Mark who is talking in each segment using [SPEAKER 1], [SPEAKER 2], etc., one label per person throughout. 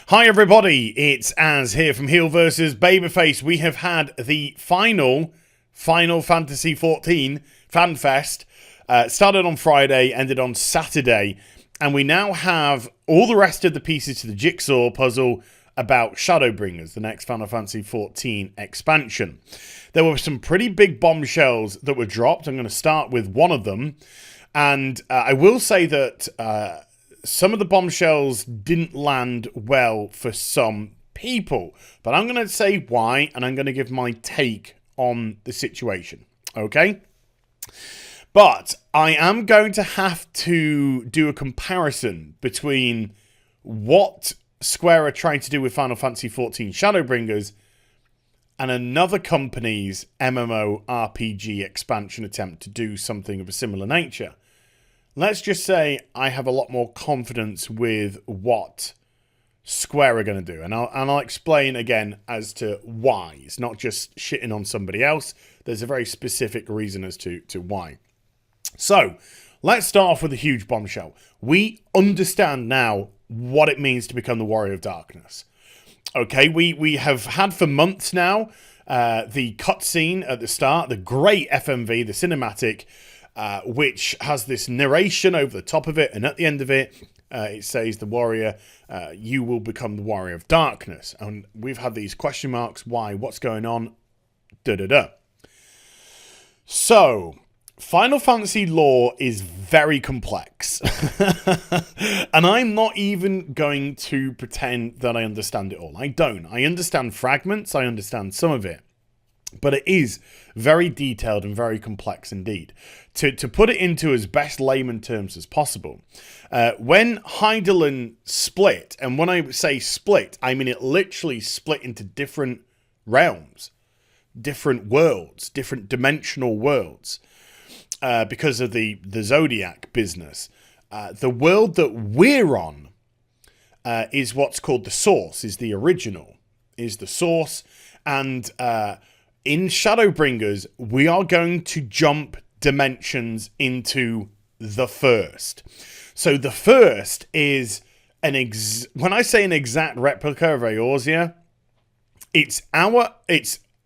[SPEAKER 1] Hi everybody, it's Az here from HeelvsBabyface. We have had the Final Fantasy XIV Fan Fest. Started on Friday, ended on Saturday, and we now have all the rest of the pieces to the jigsaw puzzle about Shadowbringers, the next Final Fantasy XIV expansion. There were some pretty big bombshells that were dropped. I'm going to start with one of them, and I will say that some of the bombshells didn't land well for some people, but I'm going to say why, and I'm going to give my take on the situation, okay? But I am going to have to do a comparison between what Square are trying to do with Final Fantasy XIV Shadowbringers and another company's MMORPG expansion attempt to do something of a similar nature. Let's just say I have a lot more confidence with what Square are going to do. And I'll explain again as to why. It's not just shitting on somebody else. There's a very specific reason as to why. So, let's start off with a huge bombshell. We understand now what it means to become the Warrior of Darkness. Okay, we have had for months now the cutscene at the start, the great FMV, the cinematic, which has this narration over the top of it, and at the end of it, it says, the warrior, you will become the Warrior of Darkness. And we've had these question marks, why, what's going on, da-da-da. So, Final Fantasy lore is very complex. And I'm not even going to pretend that I understand it all. I don't. I understand fragments, I understand some of it. But it is very detailed and very complex indeed. To put it into as best layman terms as possible, when Hydaelyn split, and when I say split, I mean it literally split into different realms, different worlds, different dimensional worlds, because of the Zodiac business. The world that we're on is what's called the Source, is the original, is the Source, and in Shadowbringers, we are going to jump dimensions into the First. So the First is when I say an exact replica of Eorzea, it's an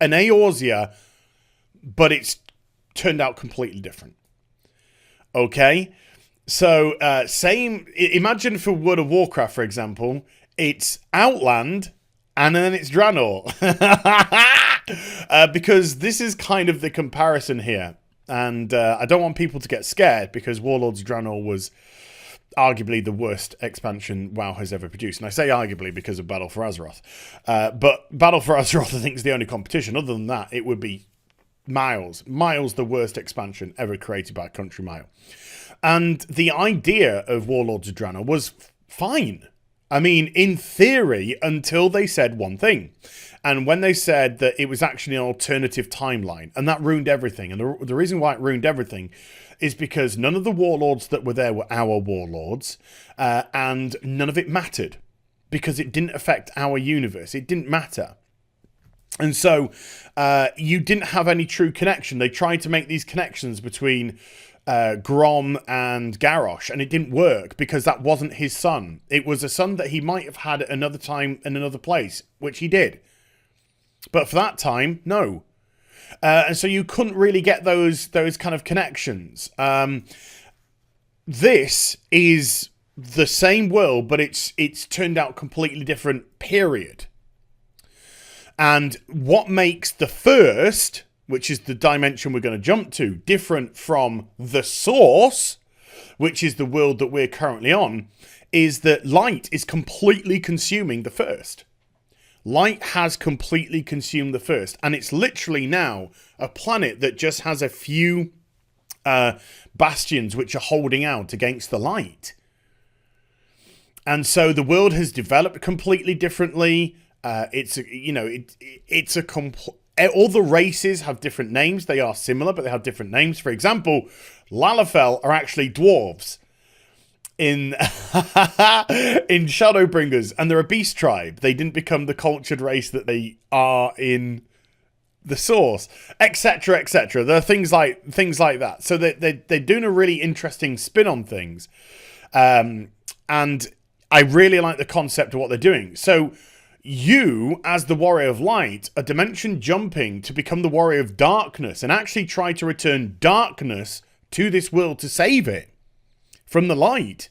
[SPEAKER 1] Eorzea, but it's turned out completely different. Okay? So, imagine for World of Warcraft, for example, it's Outland, and then it's Draenor. Because this is kind of the comparison here. And I don't want people to get scared, because Warlords of Draenor was arguably the worst expansion WoW has ever produced. And I say arguably because of Battle for Azeroth. But Battle for Azeroth, I think, is the only competition. Other than that, it would be miles the worst expansion ever created by Country Mile. And the idea of Warlords of Draenor was fine. I mean, in theory, until they said one thing. And when they said that it was actually an alternative timeline, and that ruined everything. And the reason why it ruined everything is because none of the warlords that were there were our warlords, and none of it mattered, because it didn't affect our universe. It didn't matter. And so you didn't have any true connection. They tried to make these connections between Grom and Garrosh, and it didn't work because that wasn't his son. It was a son that he might have had at another time in another place, which he did. But for that time, no. And so you couldn't really get those kind of connections. This is the same world, but it's turned out completely different, period. And what makes the First, which is the dimension we're going to jump to, different from the Source, which is the world that we're currently on, is that light is completely consuming the First. Light has completely consumed the First, and it's literally now a planet that just has a few bastions which are holding out against the light. And so the world has developed completely differently. All the races have different names. They are similar, but they have different names. For example, Lalafell are actually dwarves in Shadowbringers, and they're a beast tribe. They didn't become the cultured race that they are in the Source, etc., etc. There are things like that. So they're doing a really interesting spin on things, and I really like the concept of what they're doing. So you, as the Warrior of Light, are dimension jumping to become the Warrior of Darkness and actually try to return darkness to this world to save it from the light.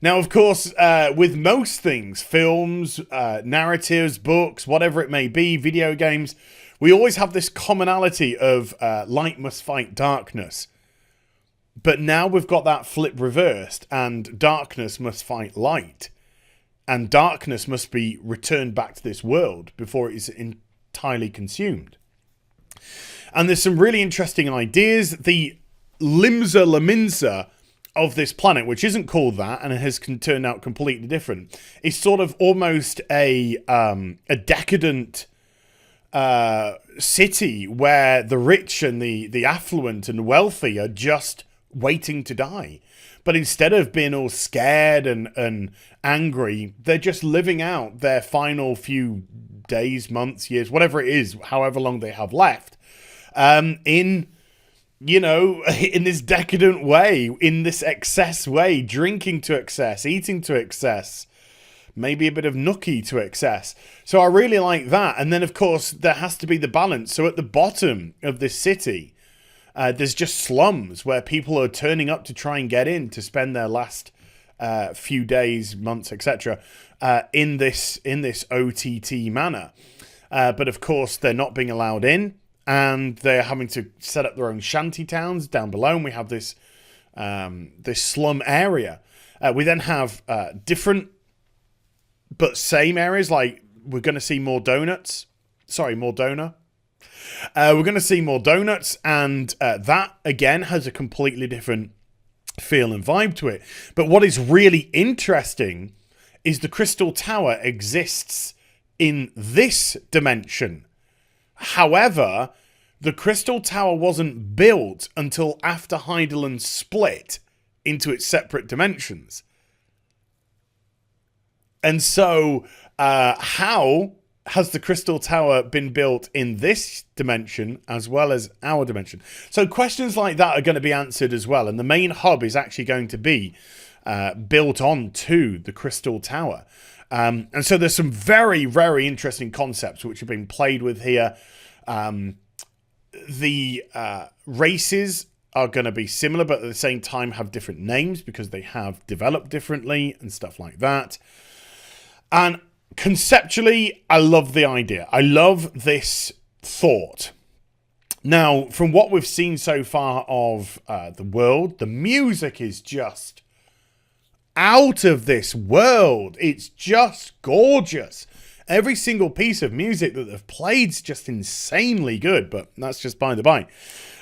[SPEAKER 1] Now, of course, with most things, films, narratives, books, whatever it may be, video games, we always have this commonality of light must fight darkness. But now we've got that flip reversed, and darkness must fight light. And darkness must be returned back to this world before it is entirely consumed. And there's some really interesting ideas. The Limsa Laminsa of this planet, which isn't called that and it has turned out completely different, is sort of almost a decadent city where the rich and the affluent and wealthy are just waiting to die. But instead of being all scared and angry, they're just living out their final few days, months, years, whatever it is, however long they have left, in this decadent way, in this excess way, drinking to excess, eating to excess, maybe a bit of nookie to excess. So I really like that. And then, of course, there has to be the balance. So at the bottom of this city, there's just slums where people are turning up to try and get in to spend their last few days, months, etc. In this OTT manner. But of course, they're not being allowed in, and they're having to set up their own shanty towns down below. And we have this slum area. We then have different but same areas. Like we're going to see more donuts. Sorry, more donut. We're going to see more donuts, and that, again, has a completely different feel and vibe to it. But what is really interesting is the Crystal Tower exists in this dimension. However, the Crystal Tower wasn't built until after Heidelin split into its separate dimensions. And so, how has the Crystal Tower been built in this dimension as well as our dimension? So questions like that are going to be answered as well. And the main hub is actually going to be built onto the Crystal Tower. And so there's some very, very interesting concepts which have been played with here. The races are going to be similar, but at the same time have different names because they have developed differently and stuff like that. And conceptually, I love the idea. I love this thought. Now, from what we've seen so far of the world, the music is just out of this world. It's just gorgeous. Every single piece of music that they've played is just insanely good, but that's just by the by.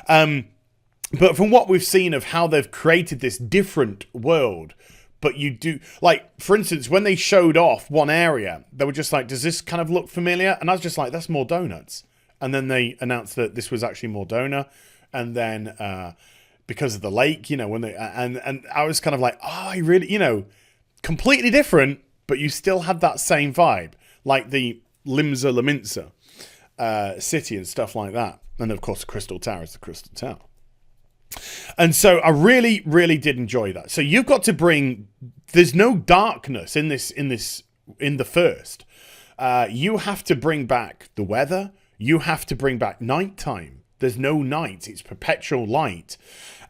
[SPEAKER 1] But from what we've seen of how they've created this different world, but you do, like, for instance, when they showed off one area, they were just like, does this kind of look familiar? And I was just like, that's more donuts. And then they announced that this was actually more donut. And then because of the lake, when they, and I was kind of like, oh, I really, completely different, but you still had that same vibe, like the Limsa Laminsa city and stuff like that. And of course, the Crystal Tower is the Crystal Tower. And so I really, really did enjoy that. So you've got to bring, there's no darkness in the first. You have to bring back the weather. You have to bring back nighttime. There's no night. It's perpetual light.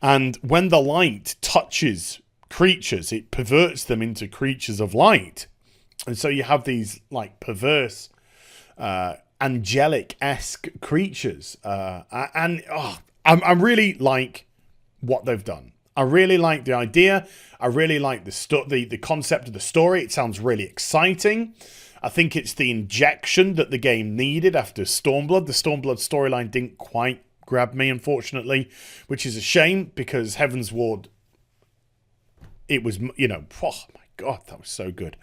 [SPEAKER 1] And when the light touches creatures, it perverts them into creatures of light. And so you have these like perverse, angelic-esque creatures. I'm really like what they've done. I really like the idea. I really like the concept of the story. It sounds really exciting. I think it's the injection that the game needed after Stormblood. The Stormblood storyline didn't quite grab me, unfortunately, which is a shame because Heaven's Ward, it was, oh my God, that was so good.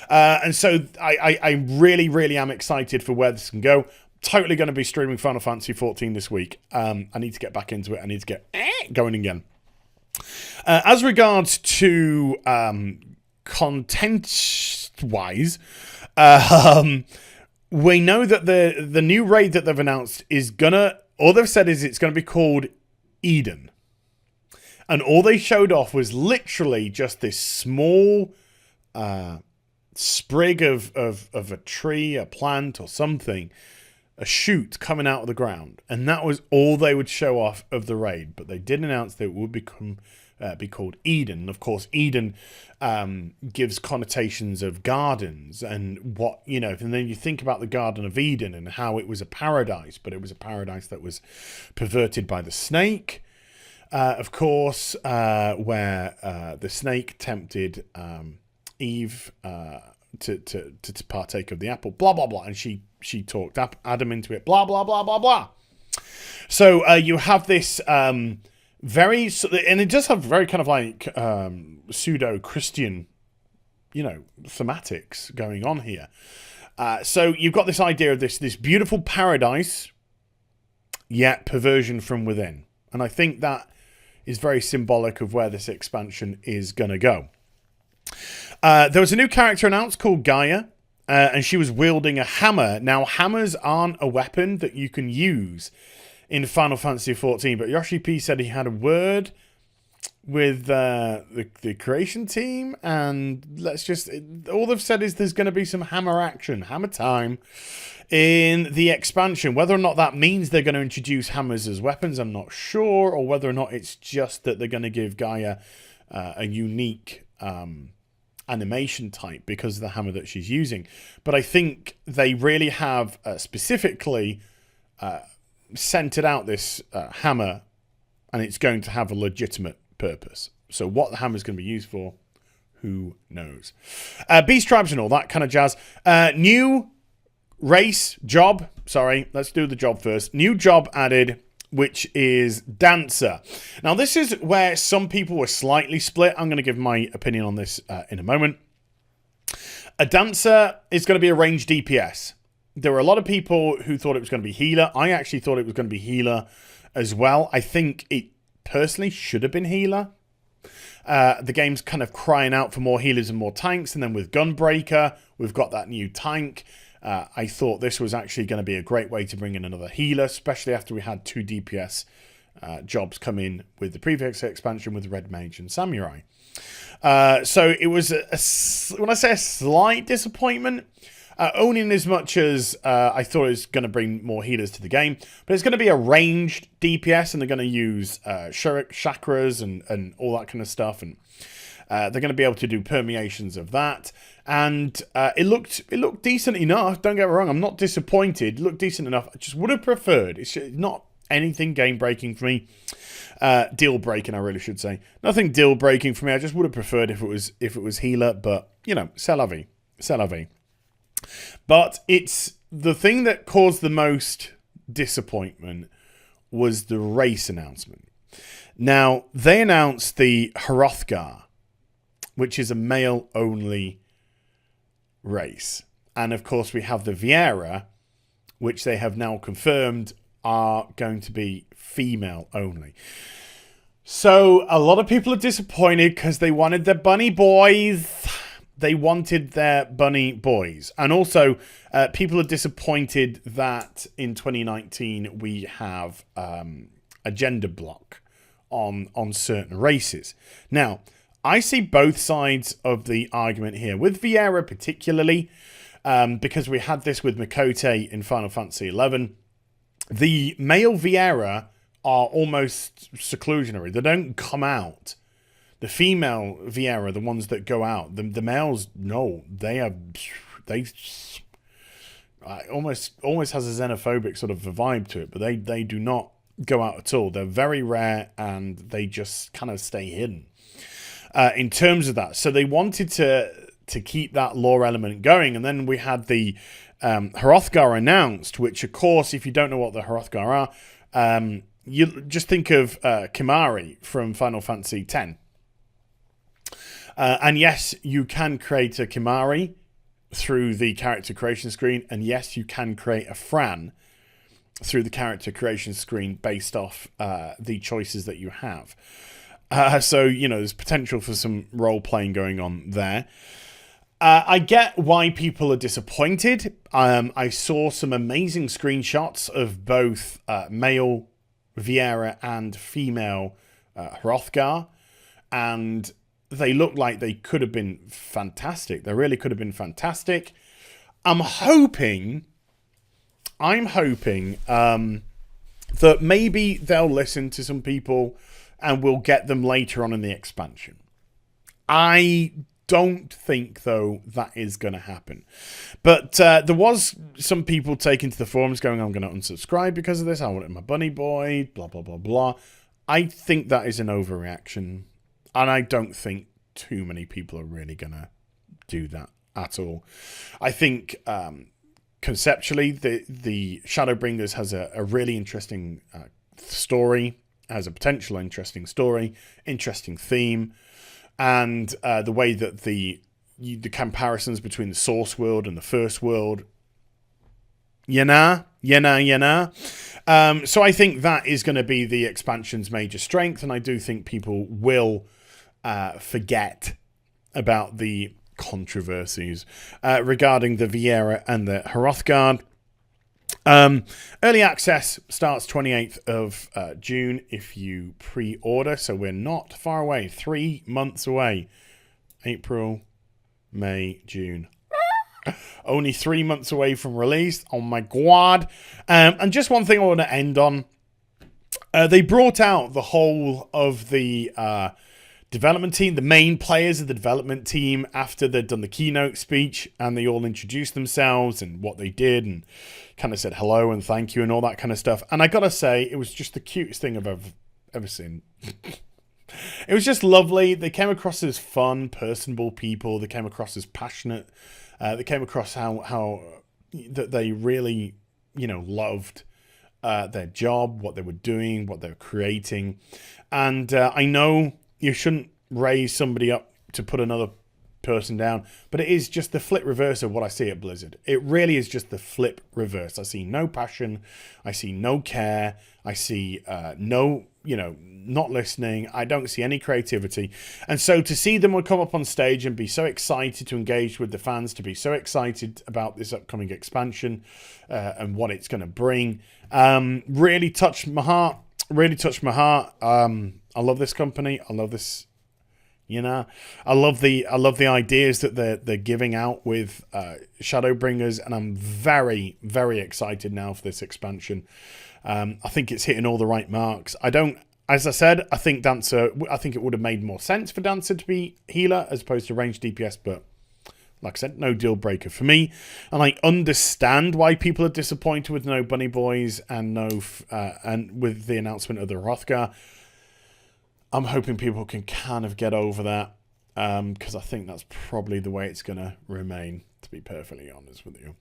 [SPEAKER 1] And so I really, really am excited for where this can go. Totally going to be streaming Final Fantasy 14 this week. I need to get back into it. I need to get going again. As regards to content-wise, we know that the new raid that they've announced is all they've said is it's going to be called Eden. And all they showed off was literally just this small sprig of a tree, a plant or something, a shoot coming out of the ground, and that was all they would show off of the raid. But they did announce that it would be called Eden. And of course, Eden gives connotations of gardens and what, you know, and then you think about the Garden of Eden and how it was a paradise, but it was a paradise that was perverted by the snake, of course, where the snake tempted Eve to partake of the apple, blah blah blah, and she talked Adam into it, blah blah blah blah blah. So you have this very, and it does have very kind of like pseudo-Christian, you know, thematics going on here. So you've got this idea of this beautiful paradise, yet perversion from within, and I think that is very symbolic of where this expansion is going to go. There was a new character announced called Gaia, and she was wielding a hammer. Now, hammers aren't a weapon that you can use in Final Fantasy XIV, but Yoshi P said he had a word with the creation team, and all they've said is there's going to be some hammer action, hammer time, in the expansion. Whether or not that means they're going to introduce hammers as weapons, I'm not sure, or whether or not it's just that they're going to give Gaia a unique animation type because of the hammer that she's using. But I think they really have specifically centered out this hammer, and it's going to have a legitimate purpose. So what the hammer is going to be used for, who knows? Beast tribes and all that kind of jazz. New race job. Sorry, let's do the job first. New job added, which is Dancer. Now, this is where some people were slightly split. I'm going to give my opinion on this in a moment. A Dancer is going to be a ranged DPS. There were a lot of people who thought it was going to be healer. I actually thought it was going to be healer as well. I think it personally should have been healer. The game's kind of crying out for more healers and more tanks. And then with Gunbreaker, we've got that new tank. I thought this was actually going to be a great way to bring in another healer, especially after we had 2 DPS jobs come in with the previous expansion with Red Mage and Samurai. So it was, when I say a slight disappointment, only in as much as I thought it was going to bring more healers to the game, but it's going to be a ranged DPS, and they're going to use chakras and all that kind of stuff, and they're going to be able to do permeations of that. And it looked decent enough. Don't get me wrong, I'm not disappointed. It looked decent enough. I just would have preferred. It's not anything game breaking for me. Deal breaking, I really should say. Nothing deal breaking for me. I just would have preferred if it was healer. But you know, c'est la vie, c'est la vie. But it's the thing that caused the most disappointment was the race announcement. Now they announced the Hrothgar, which is a male-only race. And of course we have the Viera, which they have now confirmed are going to be female only. So a lot of people are disappointed because they wanted their bunny boys. They wanted their bunny boys. And also people are disappointed that in 2019 we have a gender block on certain races. Now, I see both sides of the argument here. With Viera particularly, because we had this with Makote in Final Fantasy XI, the male Viera are almost seclusionary. They don't come out. The female Viera, the ones that go out, the males, no, they almost has a xenophobic sort of vibe to it, but they do not go out at all. They're very rare, and they just kind of stay hidden. In terms of that, so they wanted to keep that lore element going, and then we had the Hrothgar announced, which of course, if you don't know what the Hrothgar are, you just think of Kimahri from Final Fantasy X. And yes, you can create a Kimahri through the character creation screen, and yes, you can create a Fran through the character creation screen based off the choices that you have. So, you know, there's potential for some role-playing going on there. I get why people are disappointed. I saw some amazing screenshots of both male Viera and female Hrothgar. And they look like they could have been fantastic. They really could have been fantastic. I'm hoping that maybe they'll listen to some people and we'll get them later on in the expansion. I don't think, though, that is going to happen. But there was some people taking to the forums going, I'm going to unsubscribe because of this. I wanted my bunny boy, blah, blah, blah, blah. I think that is an overreaction. And I don't think too many people are really going to do that at all. I think conceptually, the Shadowbringers has a really interesting story, has a potential interesting story, interesting theme. And the way that the comparisons between the source world and the first world, so I think that is going to be the expansion's major strength, and I do think people will forget about the controversies regarding the Viera and the Hrothgar. Early access starts 28th of June if you pre-order, so we're not far away. 3 months away. April, May, June. Only 3 months away from release. Oh my god. And just one thing I want to end on. They brought out the whole of the development team, the main players of the development team, after they'd done the keynote speech, and they all introduced themselves and what they did and kind of said hello and thank you and all that kind of stuff. And I gotta say, it was just the cutest thing I've ever seen. It was just lovely. They came across as fun, personable people. They came across as passionate. They came across how that they really, loved their job, what they were doing, what they were creating. And I know you shouldn't raise somebody up to put another person down, but it is just the flip reverse of what I see at Blizzard. It really is just the flip reverse. I see no passion. I see no care. I see not listening. I don't see any creativity. And so to see them come up on stage and be so excited to engage with the fans, to be so excited about this upcoming expansion and what it's going to bring, really touched my heart. I love this company. I love this. I love the ideas that they're giving out with Shadowbringers, and I'm very, very excited now for this expansion. I think it's hitting all the right marks. As I said, I think it would have made more sense for Dancer to be healer as opposed to ranged DPS, but like I said, no deal breaker for me. And I understand why people are disappointed with no Bunny Boys and and with the announcement of the Hrothgar. I'm hoping people can kind of get over that, because I think that's probably the way it's going to remain, to be perfectly honest with you.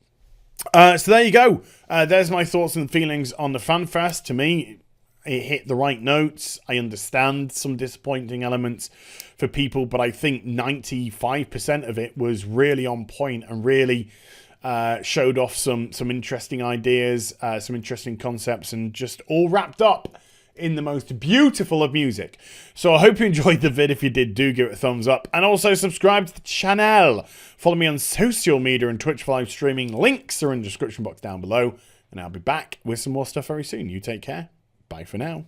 [SPEAKER 1] So there you go. There's my thoughts and feelings on the FanFest. To me, it hit the right notes. I understand some disappointing elements for people, but I think 95% of it was really on point and really showed off some interesting ideas, some interesting concepts, and just all wrapped up in the most beautiful of music. So I hope you enjoyed the vid. If you did, do give it a thumbs up. And also subscribe to the channel. Follow me on social media and Twitch for live streaming. Links are in the description box down below. And I'll be back with some more stuff very soon. You take care. Bye for now.